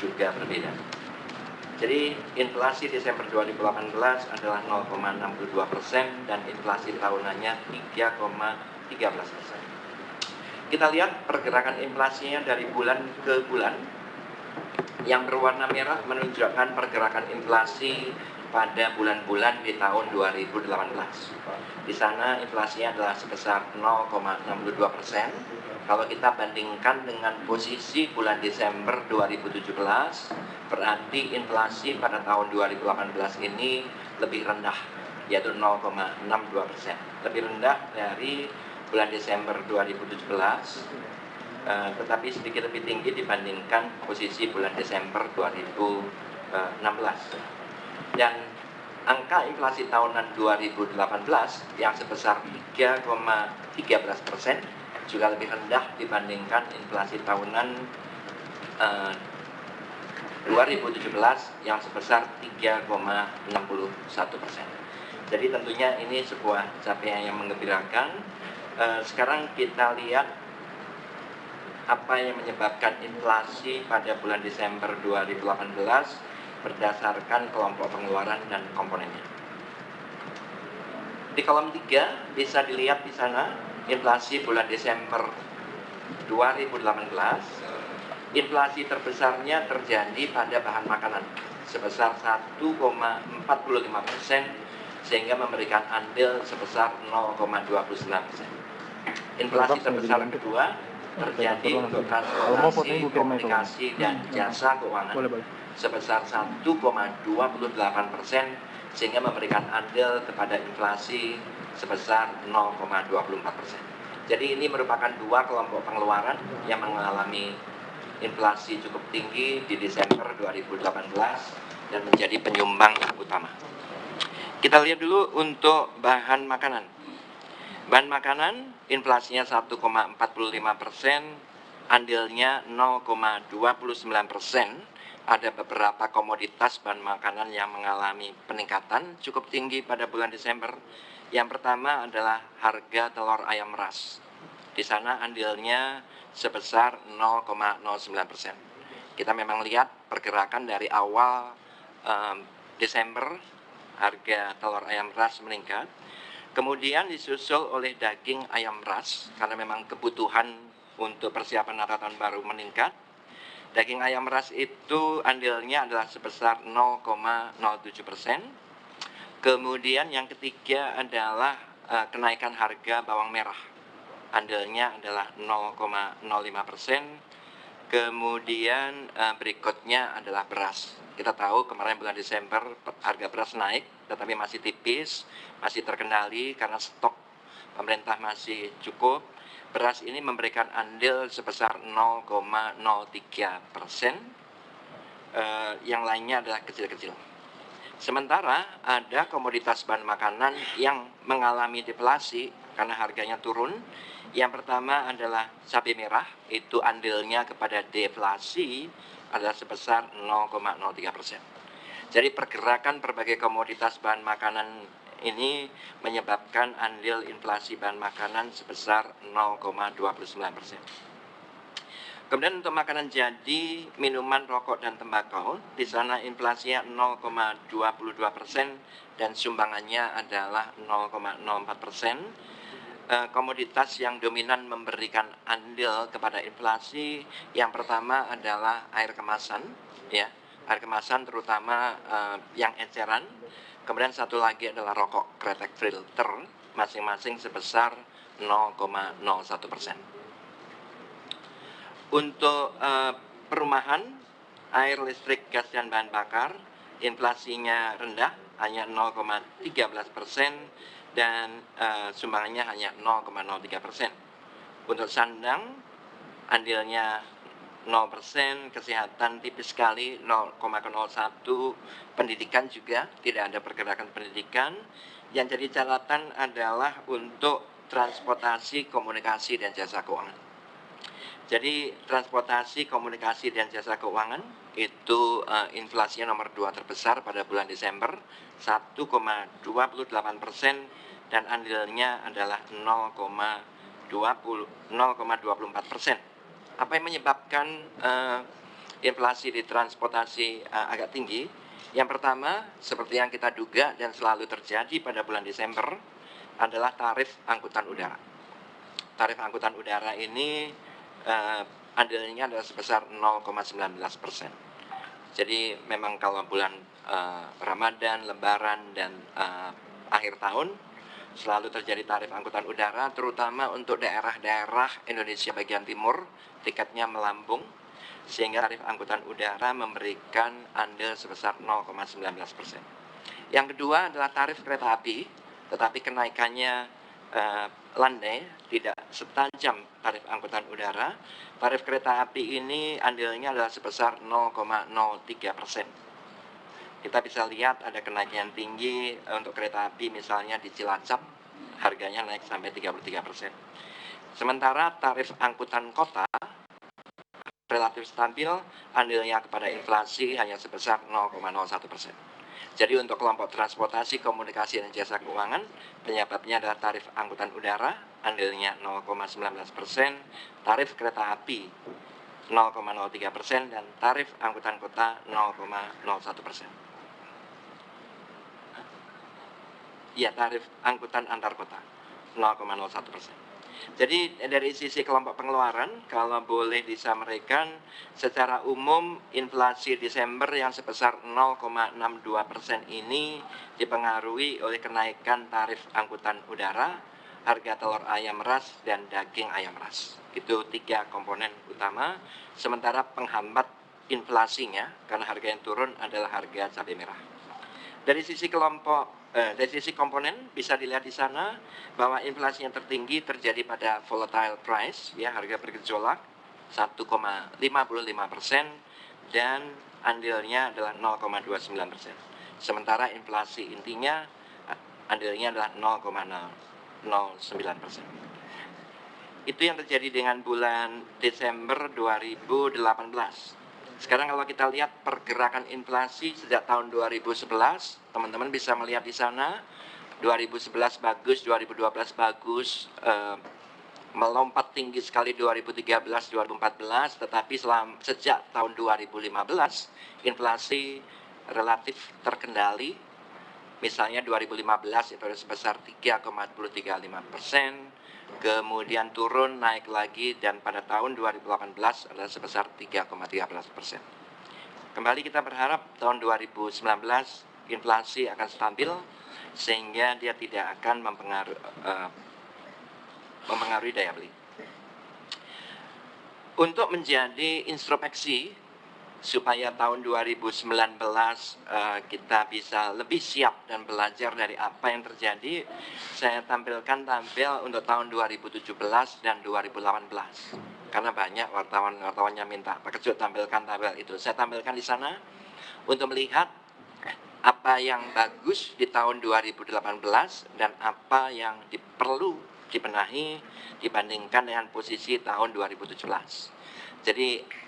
juga berbeda. Jadi inflasi Desember 2018 adalah 0,62% dan inflasi tahunannya 3,13%. Kita lihat pergerakan inflasinya dari bulan ke bulan. Yang berwarna merah menunjukkan pergerakan inflasi pada bulan-bulan di tahun 2018. Di sana inflasinya adalah sebesar 0,62%. Kalau kita bandingkan dengan posisi bulan Desember 2017, berarti inflasi pada tahun 2018 ini lebih rendah, yaitu 0,62%. Lebih rendah dari bulan Desember 2017, tetapi sedikit lebih tinggi dibandingkan posisi bulan Desember 2016. Dan angka inflasi tahunan 2018 yang sebesar 3,13% juga lebih rendah dibandingkan inflasi tahunan 2017 yang sebesar 3,61%. Jadi tentunya ini sebuah capaian yang menggembirakan. Sekarang kita lihat apa yang menyebabkan inflasi pada bulan Desember 2018 berdasarkan kelompok pengeluaran dan komponennya. Di kolom 3 bisa dilihat di sana inflasi bulan Desember 2018. Inflasi terbesarnya terjadi pada bahan makanan sebesar 1,45%, sehingga memberikan andil sebesar 0,29%. Inflasi terbesar kedua terjadi untuk transportasi, komunikasi, dan jasa keuangan sebesar 1,28%, sehingga memberikan andil kepada inflasi sebesar 0,24%. Jadi ini merupakan dua kelompok pengeluaran yang mengalami inflasi cukup tinggi di Desember 2018 dan menjadi penyumbang utama. Kita lihat dulu untuk bahan makanan. Bahan makanan inflasinya 1,45%, andilnya 0,29%. Ada beberapa komoditas bahan makanan yang mengalami peningkatan cukup tinggi pada bulan Desember. Yang pertama adalah harga telur ayam ras. Di sana andilnya sebesar 0,09%. Kita memang lihat pergerakan dari awal Desember, harga telur ayam ras meningkat. Kemudian disusul oleh daging ayam ras, karena memang kebutuhan untuk persiapan Natal Tahun Baru meningkat. Daging ayam ras itu andilnya adalah sebesar 0,07%. Kemudian yang ketiga adalah kenaikan harga bawang merah. Andilnya adalah 0,05%. Kemudian berikutnya adalah beras. Kita tahu kemarin bulan Desember harga beras naik, tetapi masih tipis, masih terkendali karena stok pemerintah masih cukup. Beras ini memberikan andil sebesar 0,03%. Yang lainnya adalah kecil-kecil. Sementara ada komoditas bahan makanan yang mengalami deflasi karena harganya turun. Yang pertama adalah cabai merah, itu andilnya kepada deflasi adalah sebesar 0,03%. Jadi pergerakan berbagai komoditas bahan makanan ini menyebabkan andil inflasi bahan makanan sebesar 0,29%. Kemudian untuk makanan jadi, minuman, rokok, dan tembakau, di sana inflasinya 0,22% dan sumbangannya adalah 0,04%. Komoditas yang dominan memberikan andil kepada inflasi, yang pertama adalah air kemasan, ya, air kemasan terutama yang eceran. Kemudian satu lagi adalah rokok kretek filter, masing-masing sebesar 0,01%. Untuk perumahan, air, listrik, gas, dan bahan bakar, inflasinya rendah, hanya 0,13%, dan sumbangannya hanya 0,03%. Untuk sandang, andilnya 0%, kesehatan tipis sekali 0,01%, pendidikan juga tidak ada pergerakan pendidikan. Yang jadi catatan adalah untuk transportasi, komunikasi, dan jasa keuangan. Jadi transportasi, komunikasi, dan jasa keuangan itu inflasinya nomor 2 terbesar pada bulan Desember, 1,28%, dan andilnya adalah 0,24%. Apa yang menyebabkan inflasi di transportasi agak tinggi? Yang pertama, seperti yang kita duga dan selalu terjadi pada bulan Desember, adalah tarif angkutan udara. Tarif angkutan udara ini andilnya adalah sebesar 0,19%. Jadi memang kalau bulan Ramadan, Lebaran, dan akhir tahun selalu terjadi tarif angkutan udara, terutama untuk daerah-daerah Indonesia bagian timur, tiketnya melambung, sehingga tarif angkutan udara memberikan andil sebesar 0,19%. Yang kedua adalah tarif kereta api, tetapi kenaikannya landai, tidak setajam tarif angkutan udara. Tarif kereta api ini andilnya adalah sebesar 0,03%. Kita bisa lihat ada kenaikan tinggi untuk kereta api, misalnya di Cilacap, harganya naik sampai 33%. Sementara tarif angkutan kota relatif stabil, andilnya kepada inflasi hanya sebesar 0,01%. Jadi untuk kelompok transportasi, komunikasi, dan jasa keuangan, penyebabnya adalah tarif angkutan udara, andilnya 0,19%, tarif kereta api 0,03%, dan tarif angkutan kota 0,01%. Ya, tarif angkutan antar kota 0,01%. Jadi dari sisi kelompok pengeluaran, kalau boleh disampaikan, secara umum inflasi Desember yang sebesar 0,62% ini dipengaruhi oleh kenaikan tarif angkutan udara, harga telur ayam ras, dan daging ayam ras. Itu 3 komponen utama. Sementara penghambat inflasinya, karena harga yang turun adalah harga cabai merah. Dari sisi komponen bisa dilihat di sana bahwa inflasi yang tertinggi terjadi pada volatile price, ya, harga bergejolak 1,55%, dan andilnya adalah 0,29%. Sementara inflasi intinya andilnya adalah 0,09%. Itu yang terjadi dengan bulan Desember 2018. Sekarang kalau kita lihat pergerakan inflasi sejak tahun 2011, teman-teman bisa melihat di sana 2011 bagus, 2012 bagus, melompat tinggi sekali 2013, 2014, tetapi sejak tahun 2015 inflasi relatif terkendali. Misalnya 2015 itu sebesar 3,35%, kemudian turun naik lagi, dan pada tahun 2018 adalah sebesar 3,13%. Kembali kita berharap tahun 2019 inflasi akan stabil sehingga dia tidak akan mempengaruhi daya beli. Untuk menjadi introspeksi supaya tahun 2019 kita bisa lebih siap dan belajar dari apa yang terjadi, saya tampil untuk tahun 2017 dan 2018. Karena banyak wartawan-wartawannya minta, Pak Kecut tampilkan tabel itu. Saya tampilkan di sana untuk melihat apa yang bagus di tahun 2018 dan apa yang perlu dibenahi dibandingkan dengan posisi tahun 2017. Jadi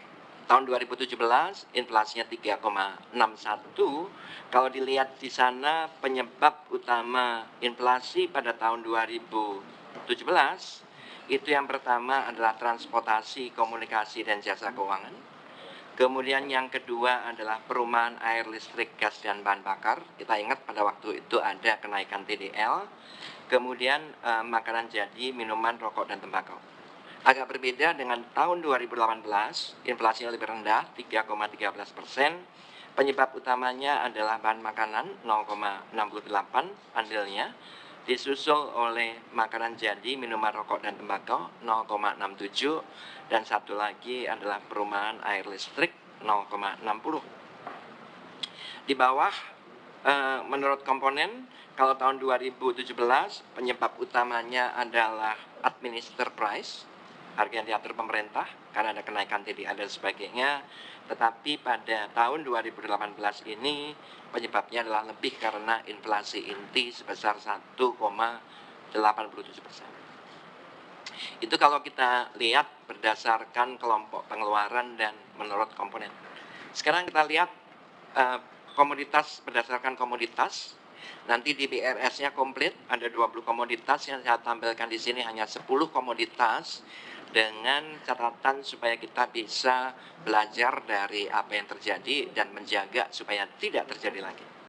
tahun 2017 inflasinya 3,61. Kalau dilihat di sana penyebab utama inflasi pada tahun 2017 itu yang pertama adalah transportasi, komunikasi, dan jasa keuangan. Kemudian yang kedua adalah perumahan, air, listrik, gas, dan bahan bakar. Kita ingat pada waktu itu ada kenaikan TDL. Kemudian makanan jadi, minuman, rokok, dan tembakau. Agak berbeda dengan tahun 2018, inflasinya lebih rendah, 3,13%. Penyebab utamanya adalah bahan makanan, 0,68 andilnya, disusul oleh makanan jadi, minuman, rokok, dan tembakau, 0,67, dan satu lagi adalah perumahan, air, listrik, 0,60. Di bawah, menurut komponen, kalau tahun 2017 penyebab utamanya adalah administer price, harga yang diatur pemerintah karena ada kenaikan TDA dan sebagainya. Tetapi pada tahun 2018 ini penyebabnya adalah lebih karena inflasi inti sebesar 1,87%. Itu kalau kita lihat berdasarkan kelompok pengeluaran dan menurut komponen. Sekarang kita lihat komoditas berdasarkan komoditas. Nanti di BRS-nya komplit, ada 20 komoditas, yang saya tampilkan di sini hanya 10 komoditas. dengan catatan supaya kita bisa belajar dari apa yang terjadi dan menjaga supaya tidak terjadi lagi.